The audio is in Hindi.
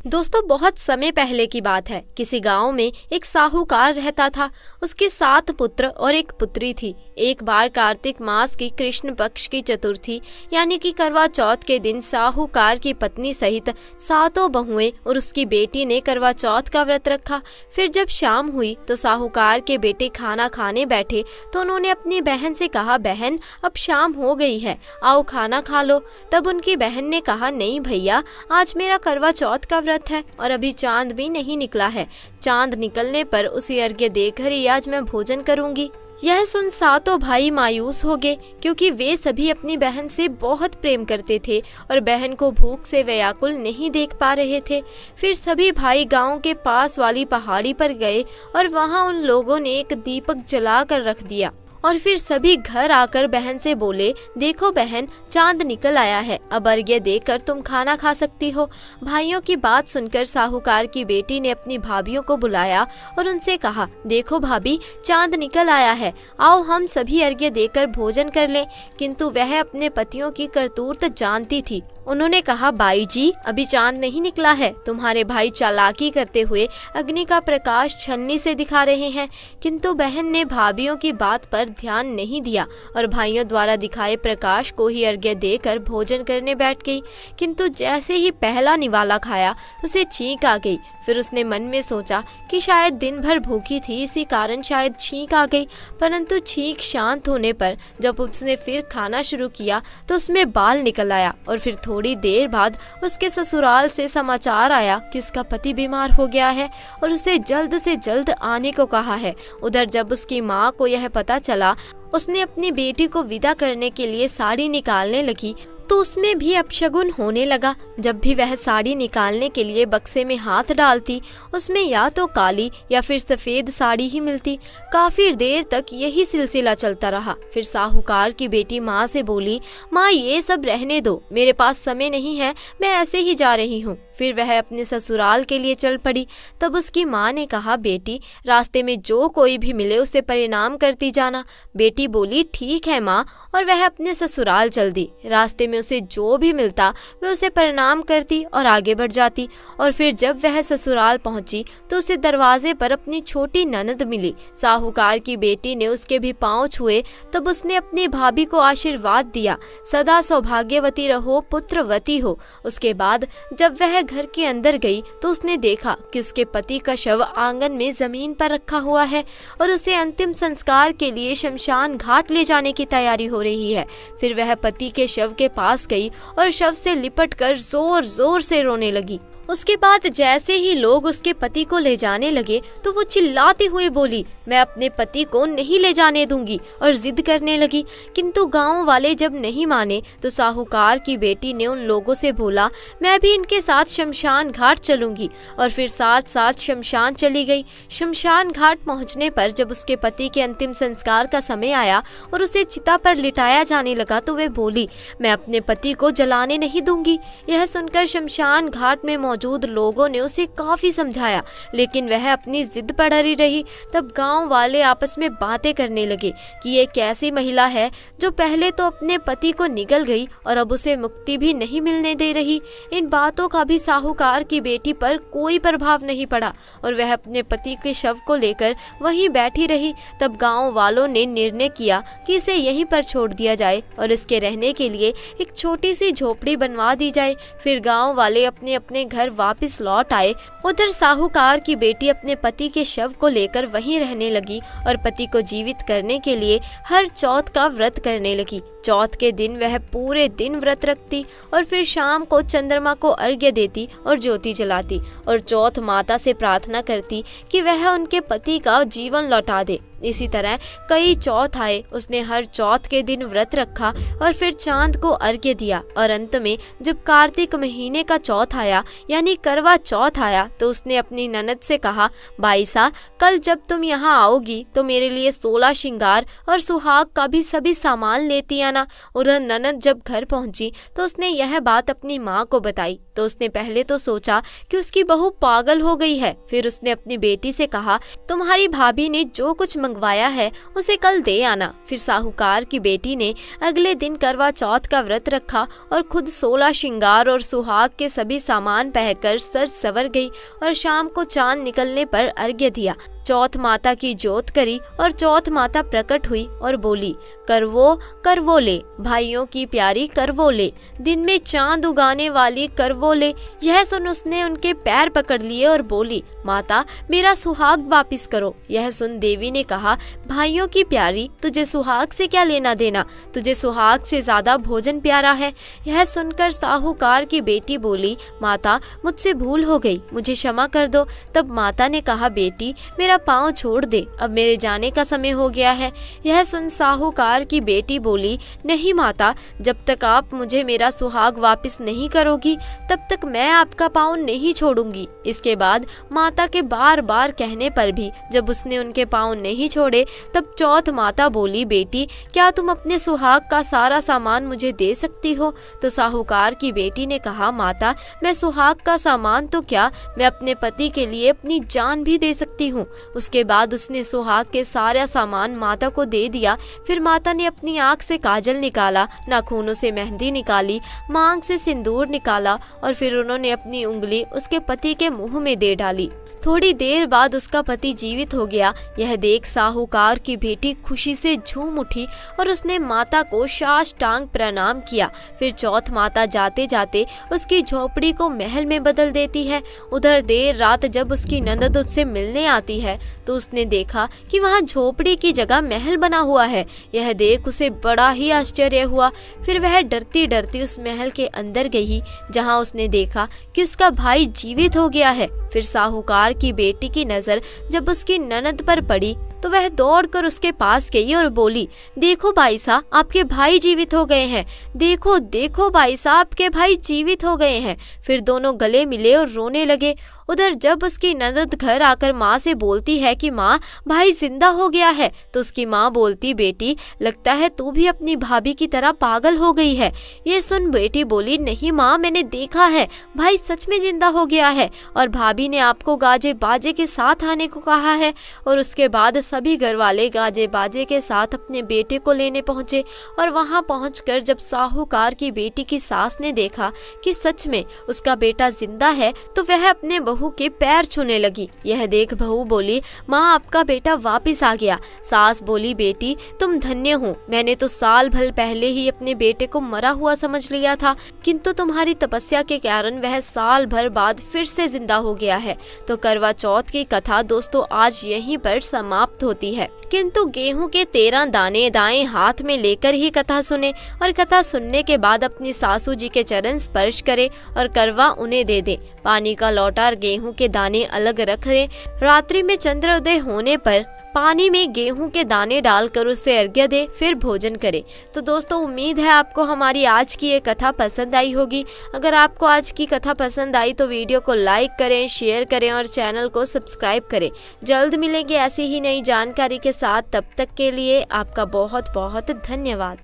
दोस्तों, बहुत समय पहले की बात है। किसी गांव में एक साहूकार रहता था। उसके 7 पुत्र और एक पुत्री थी। एक बार कार्तिक मास की कृष्ण पक्ष की चतुर्थी यानी कि करवा चौथ के दिन साहूकार की पत्नी सहित 7 बहुएं और उसकी बेटी ने करवा चौथ का व्रत रखा। फिर जब शाम हुई तो साहूकार के बेटे खाना खाने बैठे तो उन्होंने अपनी बहन से कहा, बहन अब शाम हो गई है, आओ खाना खा लो। तब उनकी बहन ने कहा, नहीं भैया, आज मेरा करवा चौथ का व्रत है और अभी चांद भी नहीं निकला है। चांद निकलने पर उसे अर्घ्य देकर ही आज मैं भोजन करूंगी। यह सुन 7 भाई मायूस हो गए, क्योंकि वे सभी अपनी बहन से बहुत प्रेम करते थे और बहन को भूख से व्याकुल नहीं देख पा रहे थे। फिर सभी भाई गांव के पास वाली पहाड़ी पर गए और वहां उन लोगों ने एक दीपक जला कर रख दिया और फिर सभी घर आकर बहन से बोले, देखो बहन, चांद निकल आया है, अब अर्घ्य देकर तुम खाना खा सकती हो। भाइयों की बात सुनकर साहूकार की बेटी ने अपनी भाभियों को बुलाया और उनसे कहा, देखो भाभी, चांद निकल आया है, आओ हम सभी अर्घ्य देकर भोजन कर लें। किंतु वह अपने पतियों की करतूत जानती थी। उन्होंने कहा, बाई जी, अभी चांद नहीं निकला है। तुम्हारे भाई चालाकी करते हुए अग्नि का प्रकाश छलनी से दिखा रहे हैं। किंतु बहन ने भाभियों की बात पर ध्यान नहीं दिया और भाइयों द्वारा दिखाए प्रकाश को ही अर्घ्य देकर भोजन करने बैठ गई। किंतु जैसे ही पहला निवाला खाया उसे छींक आ गई। फिर उसने मन में सोचा कि शायद दिन भर भूखी थी, इसी कारण शायद छींक आ गई। परंतु छींक शांत होने पर जब उसने फिर खाना शुरू किया तो उसमें बाल निकल आया और फिर थोड़ी देर बाद उसके ससुराल से समाचार आया कि उसका पति बीमार हो गया है और उसे जल्द से जल्द आने को कहा है। उधर जब उसकी माँ को यह पता चला, उसने अपनी बेटी को विदा करने के लिए साड़ी निकालने लगी तो उसमें भी अपशगुन होने लगा। जब भी वह साड़ी निकालने के लिए बक्से में हाथ डालती, उसमें या तो काली या फिर सफेद साड़ी ही मिलती। काफी देर तक यही सिलसिला चलता रहा। फिर साहूकार की बेटी माँ से बोली, माँ ये सब रहने दो, मेरे पास समय नहीं है, मैं ऐसे ही जा रही हूँ। फिर वह अपने ससुराल के लिए चल पड़ी। तब उसकी माँ ने कहा, बेटी, रास्ते में जो कोई भी मिले उसे प्रणाम करती जाना। बेटी बोली, ठीक है माँ, और वह अपने ससुराल चल दी। रास्ते में उसे जो भी मिलता वह उसे प्रणाम करती और आगे बढ़ जाती। और फिर जब वह ससुराल पहुंची तो उसे दरवाजे पर अपनी छोटी ननद मिली। साहूकार की बेटी ने उसके भी पांव छुए। तब उसने अपनी भाभी को आशीर्वाद दिया, सदा सौभाग्यवती रहो, पुत्रवती हो। उसके बाद जब वह घर के अंदर गई तो उसने देखा कि उसके पति का शव आंगन में जमीन पर रखा हुआ है और उसे अंतिम संस्कार के लिए शमशान घाट ले जाने की तैयारी हो रही है। फिर वह पति के शव के पास गई और शव से लिपटकर जोर जोर से रोने लगी। उसके बाद जैसे ही लोग उसके पति को ले जाने लगे तो वो चिल्लाते हुए बोली, मैं अपने पति को नहीं ले जाने दूंगी, और जिद करने लगी। किंतु गांव वाले जब नहीं माने तो साहूकार की बेटी ने उन लोगों से बोला, मैं भी इनके साथ शमशान घाट चलूंगी, और फिर साथ साथ शमशान चली गई। शमशान घाट पहुंचने पर जब उसके पति के अंतिम संस्कार का समय आया और उसे चिता पर लिटाया जाने लगा तो वे बोली, मैं अपने पति को जलाने नहीं दूंगी। यह सुनकर शमशान घाट में मौजूद लोगों ने उसे काफी समझाया, लेकिन वह अपनी जिद पर अड़ी रही। तब गांव वाले आपस में बातें करने लगे कि ये कैसी महिला है जो पहले तो अपने पति को निगल गई और अब उसे मुक्ति भी नहीं मिलने दे रही। इन बातों का भी साहूकार की बेटी पर कोई प्रभाव नहीं पड़ा और वह अपने पति के शव को लेकर वहीं बैठी रही। तब गांव वालों ने निर्णय किया कि इसे यहीं पर छोड़ दिया जाए और इसके रहने के लिए एक छोटी सी झोपड़ी बनवा दी जाए। फिर गांव वाले अपने अपने घर वापस लौट आए। उधर साहूकार की बेटी अपने पति के शव को लेकर वहीं रहने लगी और पति को जीवित करने के लिए हर चौथ का व्रत करने लगी। चौथ के दिन वह पूरे दिन व्रत रखती और फिर शाम को चंद्रमा को अर्घ्य देती और ज्योति जलाती और चौथ माता से प्रार्थना करती कि वह उनके पति का जीवन लौटा दे। इसी तरह कई चौथ आए। उसने हर चौथ के दिन व्रत रखा और फिर चांद को अर्घ्य दिया और अंत में जब कार्तिक महीने का चौथ आया यानी करवा चौथ आया तो उसने अपनी ननद से कहा, बाईसा, कल जब तुम यहाँ आओगी तो मेरे लिए 16 श्रृंगार और सुहाग का भी सभी सामान लेती आना। उधर ननद जब घर पहुंची तो उसने यह बात अपनी माँ को बताई तो उसने पहले तो सोचा कि उसकी बहू पागल हो गई है। फिर उसने अपनी बेटी से कहा, तुम्हारी भाभी ने जो कुछ मंगवाया है उसे कल दे आना। फिर साहूकार की बेटी ने अगले दिन करवा चौथ का व्रत रखा और खुद 16 श्रृंगार और सुहाग के सभी सामान पहनकर सज सवर गई और शाम को चांद निकलने पर अर्घ्य दिया। चौथ माता की जोत करी और चौथ माता प्रकट हुई और बोली, करवो ले भाइयों की प्यारी करवो ले, दिन में चांद उगाने वाली करवो ले। यह सुन उसने उनके पैर पकड़ लिए और बोली, माता मेरा सुहाग वापिस करो। यह सुन देवी ने कहा, भाइयों की प्यारी तुझे सुहाग से क्या लेना देना, तुझे सुहाग से ज्यादा भोजन प्यारा है। यह सुनकर साहूकार की बेटी बोली, माता मुझसे भूल हो गई, मुझे क्षमा कर दो। तब माता ने कहा, बेटी मेरा पाँव छोड़ दे, अब मेरे जाने का समय हो गया है। यह सुन साहूकार की बेटी बोली, नहीं माता, जब तक आप मुझे मेरा सुहाग वापस नहीं करोगी तब तक मैं आपका पाँव नहीं छोड़ूंगी। इसके बाद माता के बार बार कहने पर भी जब उसने उनके पाँव नहीं छोड़े तब चौथ माता बोली, बेटी क्या तुम अपने सुहाग का सारा सामान मुझे दे सकती हो। तो साहूकार की बेटी ने कहा, माता मैं सुहाग का सामान तो क्या, मैं अपने पति के लिए अपनी जान भी दे सकती हूँ। उसके बाद उसने सुहाग के सारा सामान माता को दे दिया। फिर माता ने अपनी आँख से काजल निकाला, नाखूनों से मेहंदी निकाली, मांग से सिंदूर निकाला और फिर उन्होंने अपनी उंगली उसके पति के मुंह में दे डाली। थोड़ी देर बाद उसका पति जीवित हो गया। यह देख साहूकार की बेटी खुशी से झूम उठी और उसने माता को साष्टांग प्रणाम किया। फिर चौथ माता जाते जाते उसकी झोपड़ी को महल में बदल देती है। उधर देर रात जब उसकी ननद उससे मिलने आती है तो उसने देखा कि वहाँ झोपड़ी की जगह महल बना हुआ है। यह देख उसे बड़ा ही आश्चर्य हुआ। फिर वह डरती डरती उस महल के अंदर गई जहाँ उसने देखा कि उसका भाई जीवित हो गया है। फिर साहूकार की बेटी की नजर जब उसकी ननद पर पड़ी तो वह दौड़कर उसके पास गई और बोली, देखो भाई साहब आपके भाई जीवित हो गए हैं, देखो देखो भाई साहब आपके भाई जीवित हो गए हैं। फिर दोनों गले मिले और रोने लगे। उधर जब उसकी ननद घर आकर माँ से बोलती है कि माँ भाई जिंदा हो गया है तो उसकी माँ बोलती, बेटी लगता है तू भी अपनी भाभी की तरह पागल हो गई है। ये सुन बेटी बोली, नहीं माँ मैंने देखा है, भाई सच में जिंदा हो गया है और भाभी ने आपको गाजे बाजे के साथ आने को कहा है। और उसके बाद सभी घर वाले गाजे बाजे के साथ अपने बेटे को लेने पहुंचे और वहां पहुंचकर जब साहूकार की बेटी की सास ने देखा कि सच में उसका बेटा जिंदा है तो वह अपने बहू के पैर छूने लगी। यह देख बहू बोली, माँ आपका बेटा वापिस आ गया। सास बोली, बेटी तुम धन्य हो, मैंने तो साल भर पहले ही अपने बेटे को मरा हुआ समझ लिया था, किंतु तुम्हारी तपस्या के कारण वह साल भर बाद फिर से जिंदा हो गया है। तो करवा चौथ की कथा दोस्तों आज यहीं पर समाप्त होती है। किंतु गेहूं के 13 दाने दाएं हाथ में लेकर ही कथा सुने और कथा सुनने के बाद अपनी सासू जी के चरण स्पर्श करे और करवा उन्हें दे दे। पानी का लौटा गेहूं के दाने अलग रख ले। रात्रि में चंद्रोदय होने पर पानी में गेहूं के दाने डालकर उसे अर्घ्य दे, फिर भोजन करे। तो दोस्तों उम्मीद है आपको हमारी आज की ये कथा पसंद आई होगी। अगर आपको आज की कथा पसंद आई तो वीडियो को लाइक करें, शेयर करें और चैनल को सब्सक्राइब करें। जल्द मिलेंगे ऐसी ही नई जानकारी के साथ, तब तक के लिए आपका बहुत बहुत धन्यवाद।